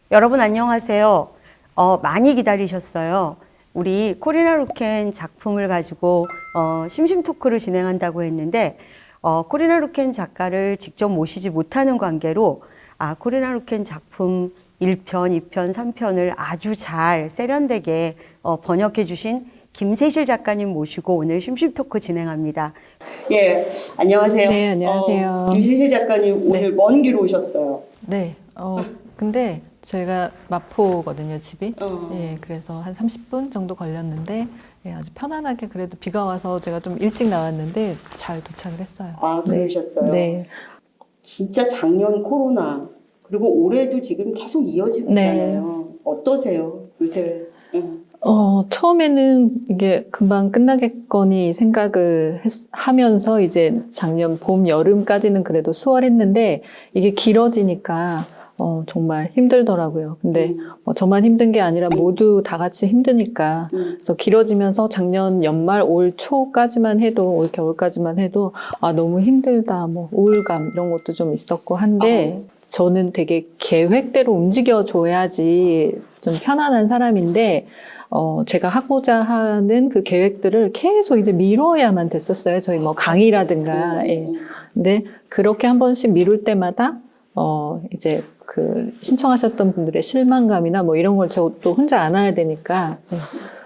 여러분 안녕하세요. 많이 기다리셨어요. 우리 코리나 루켄 작품을 가지고 심심 토크를 진행한다고 했는데 코리나 루켄 작가를 직접 모시지 못하는 관계로 코리나 루켄 작품 1편, 2편, 3편을 아주 잘 세련되게 번역해 주신 김세실 작가님 모시고 오늘 심심 토크 진행합니다. 예, 안녕하세요. 네, 안녕하세요. 김세실 작가님 오늘 먼 길 오셨어요. 네, 근데 저희가 마포거든요, 집이. 예, 그래서 한 30분 정도 걸렸는데, 예, 아주 편안하게 그래도 비가 와서 제가 좀 일찍 나왔는데 잘 도착을 했어요. 그러셨어요? 네. 진짜 작년 코로나, 그리고 올해도 지금 계속 이어지고 있잖아요. 어떠세요, 요새? 처음에는 이게 금방 끝나겠거니 생각을 하면서 이제 작년 봄, 여름까지는 그래도 수월했는데 이게 길어지니까 정말 힘들더라고요. 근데 저만 힘든 게 아니라 모두 다 같이 힘드니까. 그래서 길어지면서 작년 연말, 올 초까지만 해도, 올 겨울까지만 해도, 너무 힘들다, 뭐, 우울감, 이런 것도 좀 있었고 한데, 저는 되게 계획대로 움직여줘야지 좀 편안한 사람인데, 제가 하고자 하는 그 계획들을 계속 이제 미뤄야만 됐었어요. 저희 뭐 강의라든가. 예. 근데 그렇게 한 번씩 미룰 때마다, 이제 그 신청하셨던 분들의 실망감이나 뭐 이런 걸 저 또 혼자 안아야 되니까. 네.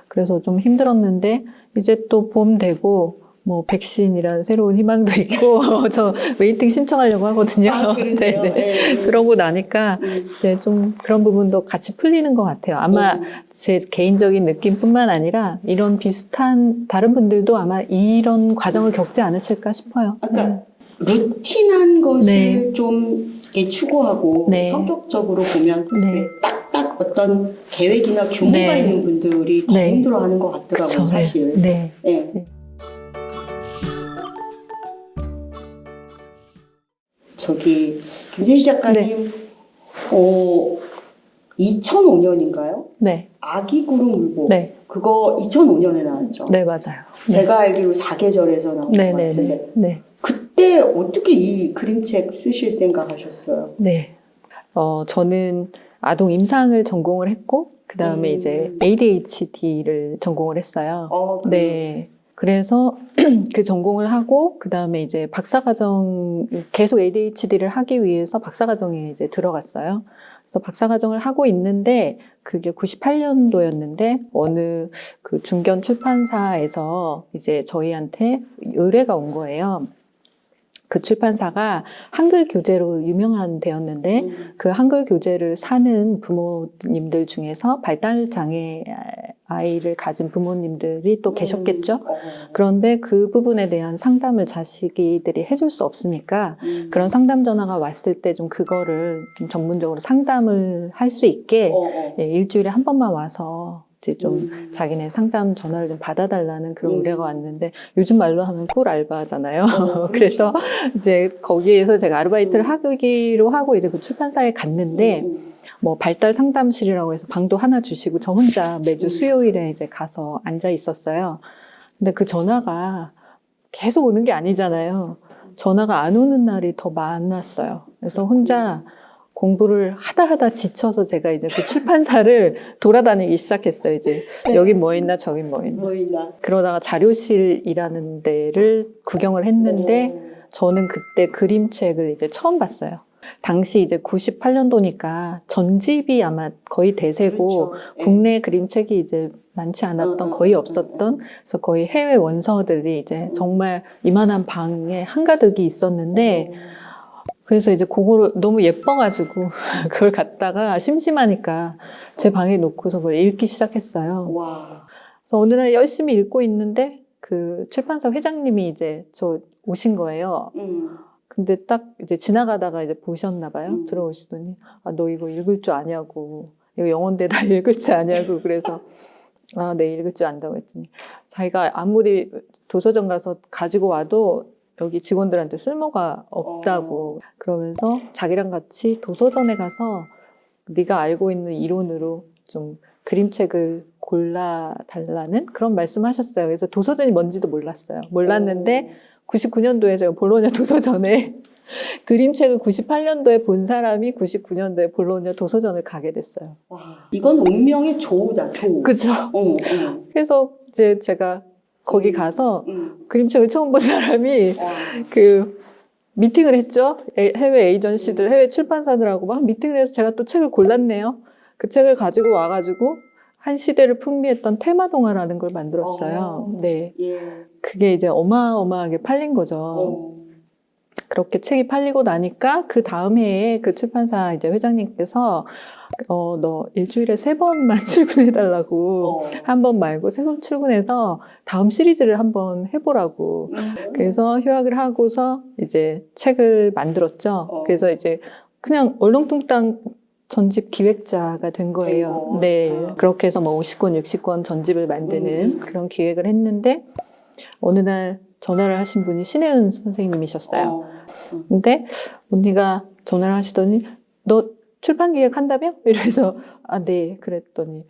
그래서 좀 힘들었는데 이제 또 봄 되고 뭐 백신이라는 새로운 희망도 있고 저 웨이팅 신청하려고 하거든요. 그러세요? 네. 그러고 나니까 이제 좀 그런 부분도 같이 풀리는 것 같아요. 아마 제 개인적인 느낌뿐만 아니라 이런 비슷한 다른 분들도 아마 이런 과정을 겪지 않으실까 싶어요. 루틴한 것을 좀 추구하고 성격적으로 보면 딱딱 어떤 계획이나 규모가 있는 분들이 더 힘들어하는 것 같더라고요. 그쵸, 사실. 네. 저기 김세실 작가님 2005년인가요? 네. 아기 구름 울보. 네. 그거 2005년에 나왔죠. 네, 맞아요. 제가 알기로 4계절에서 나온 것 같은데. 네. 그때 어떻게 이 그림책 쓰실 생각하셨어요? 네. 저는 아동 임상을 전공을 했고, 그 다음에 이제 ADHD를 전공을 했어요. 네. 그래서 그 전공을 하고, 그 다음에 이제 박사과정, 계속 ADHD를 하기 위해서 박사과정에 이제 들어갔어요. 그래서 박사과정을 하고 있는데, 그게 98년도였는데, 어느 그 중견 출판사에서 이제 저희한테 의뢰가 온 거예요. 그 출판사가 한글 교재로 유명한 데였는데 그 한글 교재를 사는 부모님들 중에서 발달장애 아이를 가진 부모님들이 또 계셨겠죠. 그런데 그 부분에 대한 상담을 자식이들이 해줄 수 없으니까 그런 상담 전화가 왔을 때 좀 그거를 좀 전문적으로 상담을 할 수 있게 일주일에 한 번만 와서 이제 좀 자기네 상담 전화를 좀 받아달라는 그런 의뢰가 왔는데 요즘 말로 하면 꿀 알바잖아요. 그래서 이제 거기에서 제가 아르바이트를 하기로 하고 이제 그 출판사에 갔는데 뭐 발달 상담실이라고 해서 방도 하나 주시고 저 혼자 매주 수요일에 이제 가서 앉아 있었어요. 근데 그 전화가 계속 오는 게 아니잖아요. 전화가 안 오는 날이 더 많았어요. 그래서 혼자 공부를 하다 지쳐서 제가 이제 그 출판사를 돌아다니기 시작했어요. 이제 여긴 뭐 있나 저긴 뭐 있나. 그러다가 자료실이라는 데를 구경을 했는데 저는 그때 그림책을 이제 처음 봤어요. 당시 이제 98년도니까 전집이 아마 거의 대세고 국내 그림책이 이제 많지 않았던 거의 없었던 그래서 거의 해외 원서들이 이제 정말 이만한 방에 한가득이 있었는데 그래서 이제 그거를 너무 예뻐가지고 그걸 갖다가 심심하니까 제 방에 놓고서 그걸 읽기 시작했어요. 와. 그래서 어느 날 열심히 읽고 있는데 그 출판사 회장님이 이제 저 오신 거예요. 근데 딱 이제 지나가다가 이제 보셨나 봐요. 들어오시더니 너 이거 읽을 줄 아냐고 이거 영어인데 다 읽을 줄 아냐고 그래서 네 읽을 줄 안다고 했더니 자기가 아무리 도서관 가서 가지고 와도 여기 직원들한테 쓸모가 없다고 그러면서 자기랑 같이 도서관에 가서 네가 알고 있는 이론으로 좀 그림책을 골라달라는 그런 말씀하셨어요. 그래서 도서전이 뭔지도 몰랐어요. 몰랐는데 99년도에 제가 볼로냐 도서전에 그림책을 98년도에 본 사람이 99년도에 볼로냐 도서전을 가게 됐어요. 와, 이건 운명의 조우다, 조우. 그죠? 그래서 이제 제가 거기 가서 그림책을 처음 본 사람이 그 미팅을 했죠. 해외 에이전시들, 해외 출판사들하고 막 미팅을 해서 제가 또 책을 골랐네요. 그 책을 가지고 와가지고 한 시대를 풍미했던 테마동화라는 걸 만들었어요. 네. 그게 이제 어마어마하게 팔린 거죠. 그렇게 책이 팔리고 나니까 그 다음 해에 그 출판사 이제 회장님께서 너 일주일에 3번만 출근해달라고 한 번 말고 3번 출근해서 다음 시리즈를 한번 해보라고. 그래서 휴학을 하고서 이제 책을 만들었죠. 그래서 이제 그냥 얼렁뚱땅 전집 기획자가 된 거예요. 네. 그렇게 해서 뭐 50권, 60권 전집을 만드는 그런 기획을 했는데 어느 날 전화를 하신 분이 신혜은 선생님이셨어요. 근데 언니가 전화를 하시더니 너 출판 기획 한다며? 이래서 네. 그랬더니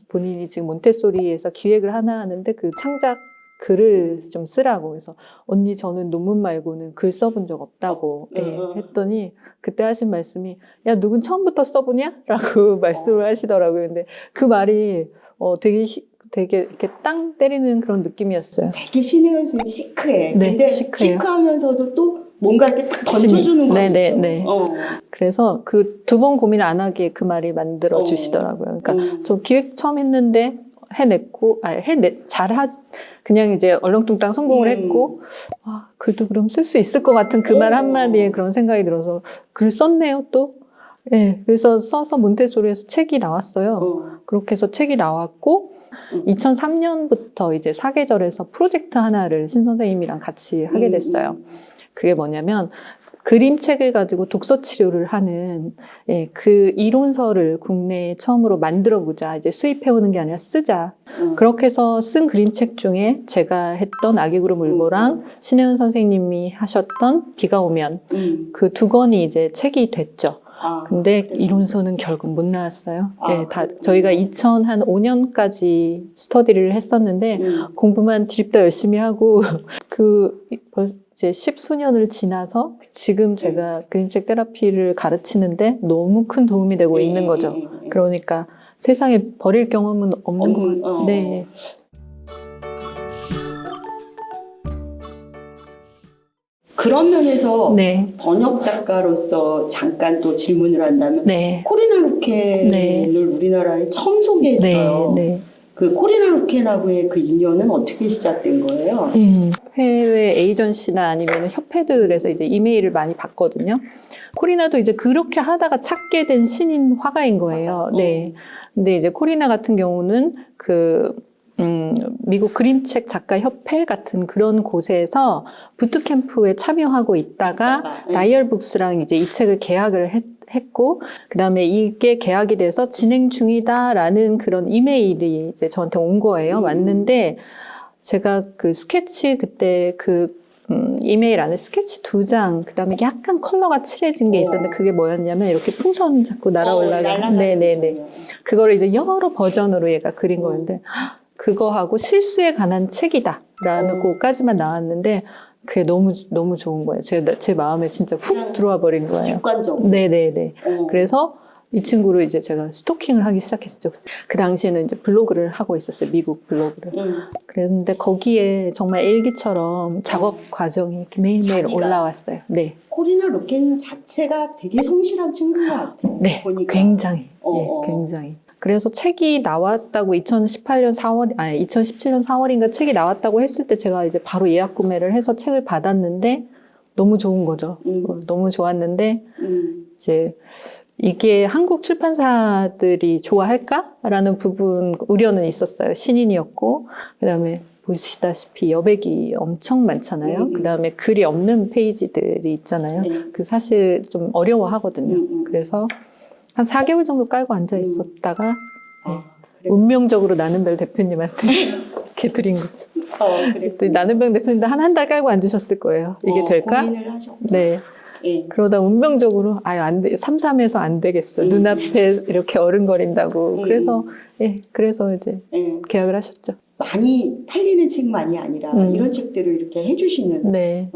본인이 지금 몬테소리에서 기획을 하나 하는데 그 창작 글을 좀 쓰라고. 그래서 언니 저는 논문 말고는 글 써본 적 없다고 했더니 그때 하신 말씀이 야 누군 처음부터 써보냐? 라고 말씀을 하시더라고요. 근데 그 말이 되게 이렇게 땅 때리는 그런 느낌이었어요. 되게 신혜은 선생님 시크해. 네, 근데 시크해요. 시크하면서도 또 뭔가 이렇게 딱 던져주는 거 있죠. 네. 그래서 그 2번 고민 안 하게 그 말이 만들어 주시더라고요. 그러니까 저 기획 처음 했는데 해냈고, 그냥 이제 얼렁뚱땅 성공을 했고, 글도 그럼 쓸 수 있을 것 같은 그 말 한마디에 그런 생각이 들어서 글 썼네요, 또. 네, 그래서 써서 몬테소리에서 책이 나왔어요. 그렇게 해서 책이 나왔고, 2003년부터 이제 사계절에서 프로젝트 하나를 신 선생님이랑 같이 하게 됐어요. 그게 뭐냐면, 그림책을 가지고 독서 치료를 하는 그 이론서를 국내에 처음으로 만들어보자. 이제 수입해오는 게 아니라 쓰자. 그렇게 해서 쓴 그림책 중에 제가 했던 아기구름 울보랑 신혜은 선생님이 하셨던 비가 오면 그 2권이 이제 책이 됐죠. 근데 이론서는 결국 못 나왔어요. 네, 저희가 2005년까지 스터디를 했었는데 공부만 드립다 열심히 하고 이제 10수년을 지나서 지금 제가 그림책 테라피를 가르치는데 너무 큰 도움이 되고 있는 거죠. 그러니까 세상에 버릴 경험은 없는 것 같아요. 네. 그런 면에서 번역 작가로서 잠깐 또 질문을 한다면 코리나 루켄을 우리나라에 처음 소개했어요. 그 코리나 루켄하고의 그 인연은 어떻게 시작된 거예요? 해외 에이전시나 아니면 협회들에서 이제 이메일을 많이 받거든요. 코리나도 이제 그렇게 하다가 찾게 된 신인 화가인 거예요. 네. 근데 이제 코리나 같은 경우는 미국 그림책 작가 협회 같은 그런 곳에서 부트캠프에 참여하고 있다가 다이얼북스랑 이제 이 책을 계약을 했고, 그 다음에 이게 계약이 돼서 진행 중이다라는 그런 이메일이 이제 저한테 온 거예요. 왔는데, 제가 그 스케치 그때 이메일 안에 스케치 2장, 그 다음에 약간 컬러가 칠해진 게 있었는데, 그게 뭐였냐면, 이렇게 풍선 자꾸 날아올라가는. 네네네. 그거를 이제 여러 버전으로 얘가 그린 거였는데, 그거하고 실수에 관한 책이다라는 거까지만 나왔는데 그게 너무 좋은 거예요. 제 마음에 진짜 훅 들어와 버린 거예요. 직관적으로. 네네네. 그래서 이 친구를 이제 제가 스토킹을 하기 시작했죠. 그 당시에는 이제 블로그를 하고 있었어요. 미국 블로그를. 그랬는데 거기에 정말 일기처럼 작업 과정이 이렇게 매일매일 올라왔어요. 네. 코리나 루켄 자체가 되게 성실한 친구인 것 같아요. 네. 보니까. 굉장히. 굉장히. 그래서 책이 나왔다고 2017년 4월인가 책이 나왔다고 했을 때 제가 이제 바로 예약 구매를 해서 책을 받았는데 너무 좋은 거죠. 너무 좋았는데 이제 이게 한국 출판사들이 좋아할까라는 부분 우려는 있었어요. 신인이었고 그다음에 보시다시피 여백이 엄청 많잖아요. 그다음에 글이 없는 페이지들이 있잖아요. 그래서 사실 좀 어려워하거든요. 그래서 한 4개월 정도 깔고 앉아 있었다가 운명적으로 나는별 대표님한테 이렇게 드린 거죠. 그랬군요. 나는병 대표님도 한 달 깔고 앉으셨을 거예요. 이게 될까? 고민을 하셨고. 네. 예. 그러다 운명적으로 안 돼, 삼삼해서 안 되겠어. 눈앞에 이렇게 어른거린다고. 그래서 그래서 이제 계약을 하셨죠. 많이 팔리는 책만이 아니라 이런 책들을 이렇게 해주시는 네.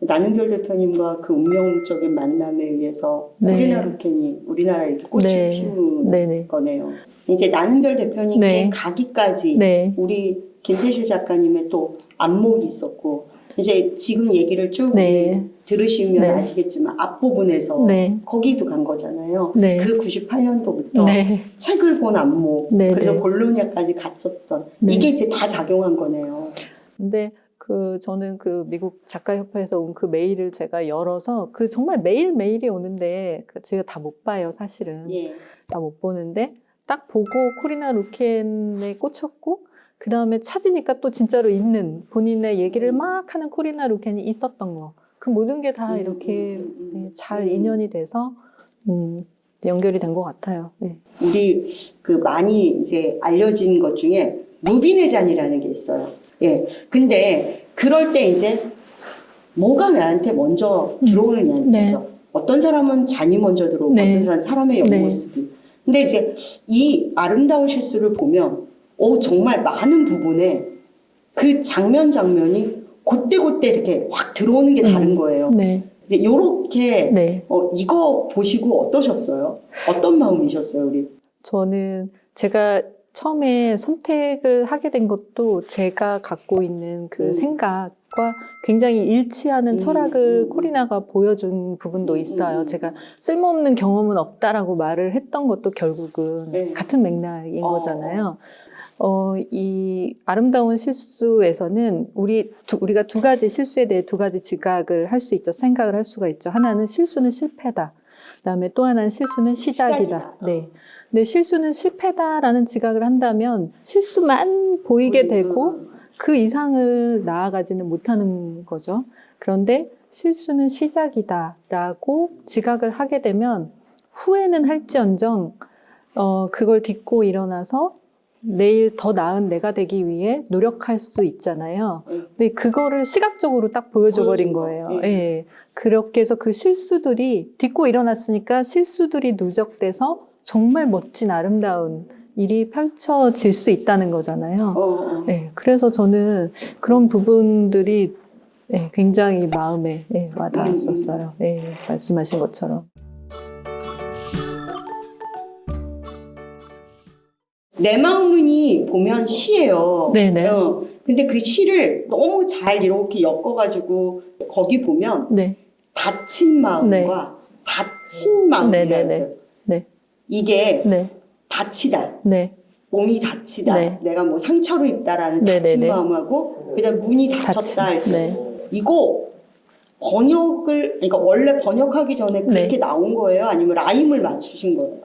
나는별 대표님과 그 운명적인 만남에 의해서 네. 코리나 루켄이 우리나라에 이렇게 꽃을 네. 피우는 네네. 거네요. 이제 나는별 대표님께 네. 가기까지 네. 우리 김세실 작가님의 또 안목이 있었고 이제 지금 얘기를 쭉 네. 들으시면 네. 아시겠지만 앞부분에서 네. 거기도 간 거잖아요. 네. 그 98년도부터 네. 책을 본 안목 네. 그래서 네. 골로니아까지 갔었던 네. 이게 이제 다 작용한 거네요. 근데 저는 그 미국 작가협회에서 온 그 메일을 제가 열어서 정말 매일매일이 오는데 제가 다 못 봐요, 사실은. 예. 다 못 보는데 딱 보고 코리나 루켄에 꽂혔고 그 다음에 찾으니까 또 진짜로 있는 본인의 얘기를 막 하는 코리나 루켄이 있었던 거. 그 모든 게 다 이렇게 잘 인연이 돼서 연결이 된 것 같아요. 네. 우리 그 많이 이제 알려진 것 중에 루빈의 잔이라는 게 있어요. 예. 근데 그럴 때 이제 뭐가 나한테 먼저 들어오느냐는 네. 거죠. 어떤 사람은 잔이 먼저 들어오고 네. 어떤 사람은 사람의 옆모습이. 근데 이제 이 아름다운 실수를 보면 정말 많은 부분에 그 장면이 그때 이렇게 확 들어오는 게 다른 거예요. 네. 이제 요렇게 네. 이거 보시고 어떠셨어요? 어떤 마음이셨어요, 우리? 저는 제가 처음에 선택을 하게 된 것도 제가 갖고 있는 그 생각과 굉장히 일치하는 철학을 코리나가 보여준 부분도 있어요. 제가 쓸모없는 경험은 없다라고 말을 했던 것도 결국은 같은 맥락인 거잖아요. 이 아름다운 실수에서는 우리가 두 가지 실수에 대해 두 가지 지각을 할 수 있죠. 생각을 할 수가 있죠. 하나는 실수는 실패다. 그다음에 또 하나는 실수는 시작이다. 네. 근데 실수는 실패다라는 지각을 한다면 실수만 보이게 되고 그 이상을 나아가지는 못하는 거죠. 그런데 실수는 시작이다라고 지각을 하게 되면 후회는 할지언정 그걸 딛고 일어나서 내일 더 나은 내가 되기 위해 노력할 수도 있잖아요. 근데 그거를 시각적으로 딱 보여줘 버린 거예요. 예. 그렇게 해서 그 실수들이 딛고 일어났으니까 실수들이 누적돼서 정말 멋진 아름다운 일이 펼쳐질 수 있다는 거잖아요. 예. 그래서 저는 그런 부분들이 굉장히 마음에 와닿았었어요. 예. 말씀하신 것처럼. 내 마음은이 보면 시예요. 네네. 근데 그 시를 너무 잘 이렇게 엮어가지고 거기 보면 네. 다친 마음과 다친 마음이라 있어요. 네. 이게 네. 다치다. 네. 몸이 다치다. 네. 내가 뭐 상처를 입다라는 다친 마음하고 그다음 문이 닫혔다 할 때 이거 그러니까 원래 번역하기 전에 그렇게 나온 거예요? 아니면 라임을 맞추신 거예요?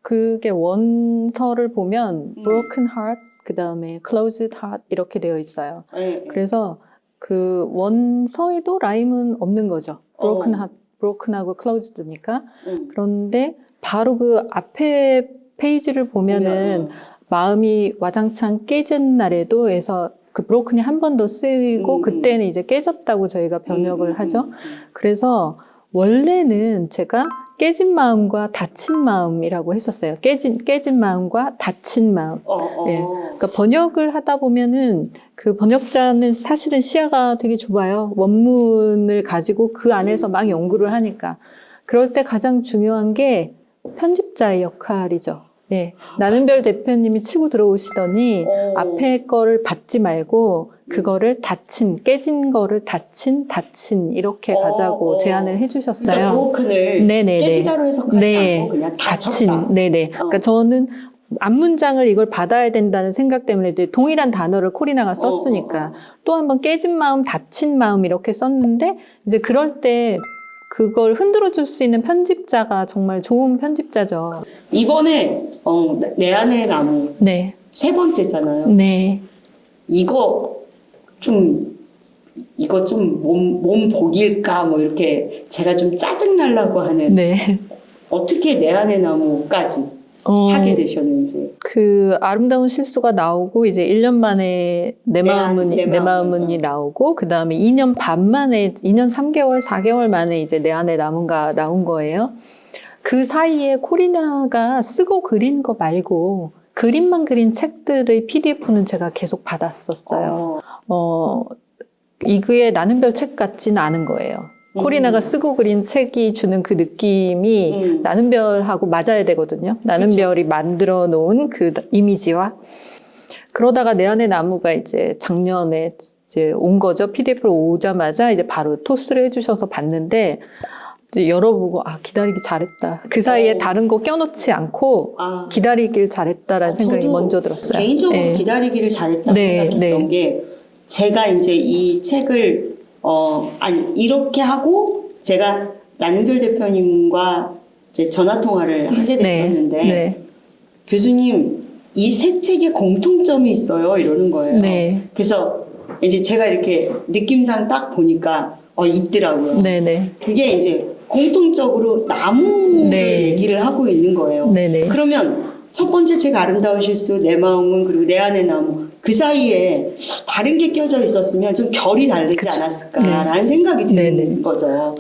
그게 원서를 보면 broken heart, 그 다음에 closed heart 이렇게 되어 있어요. 그래서 그 원서에도 라임은 없는 거죠. broken heart, broken하고 closed니까. 그런데 바로 그 앞에 페이지를 보면은 마음이 와장창 깨진 날에도 해서 그 broken이 한 번 더 쓰이고 그때는 이제 깨졌다고 저희가 번역을 하죠. 그래서 원래는 제가 깨진 마음과 다친 마음이라고 했었어요. 깨진 마음과 다친 마음. 예. 그러니까 번역을 하다 보면은 그 번역자는 사실은 시야가 되게 좁아요. 원문을 가지고 그 안에서 막 연구를 하니까. 그럴 때 가장 중요한 게 편집자의 역할이죠. 예. 나는별 대표님이 치고 들어오시더니 앞에 거를 받지 말고 그거를 깨진 거를 다친 이렇게 가자고 제안을 해주셨어요. 그러니까 브로큰을 깨지다로 해석하지 않고 그냥 다쳤다. 네네. 그러니까 저는 앞문장을 이걸 받아야 된다는 생각 때문에 동일한 단어를 코리나가 썼으니까 또 한번 깨진 마음, 다친 마음 이렇게 썼는데 이제 그럴 때 그걸 흔들어 줄 수 있는 편집자가 정말 좋은 편집자죠. 이번에 내 안의 나무 네. 세 번째잖아요. 네. 이거 좀 몸 복일까 뭐 이렇게 제가 좀 짜증 날라고 하는 네. 어떻게 내 안의 나무까지 하게 되셨는지. 그 아름다운 실수가 나오고 이제 1년 만에 내 마음은이 나오고 그 다음에 2년 반 만에 2년 3개월 4개월 만에 이제 내 안에 남은가 나온 거예요. 그 사이에 코리나가 쓰고 그린 거 말고 그림만 그린 책들의 PDF는 제가 계속 받았었어요. 이게 나는 별 책 같지는 않은 거예요. 코리나가 쓰고 그린 책이 주는 그 느낌이 나는 별하고 맞아야 되거든요. 나는 별이 만들어 놓은 그 이미지와. 그러다가 내 안의 나무가 이제 작년에 이제 온 거죠. PDF로 오자마자 이제 바로 토스를 해주셔서 봤는데 이제 열어보고 기다리기 잘했다. 그 사이에 다른 거 껴놓지 않고 기다리길 잘했다라는 생각이 먼저 들었어요. 개인적으로 네. 기다리기를 잘했다고 생각했던 게 제가 이제 이 책을 이렇게 하고 제가 나는별 대표님과 이제 전화 통화를 하게 됐었는데 교수님 이 세 책에 공통점이 있어요 이러는 거예요. 그래서 이제 제가 이렇게 느낌상 딱 보니까 있더라고요. 그게 이제 공통적으로 나무를 얘기를 하고 있는 거예요. 그러면 첫 번째 책 아름다운 실수, 내 마음은 그리고 내 안의 나무 그 사이에 다른 게 껴져 있었으면 좀 결이 다르지 않았을까라는 생각이 드는 거죠.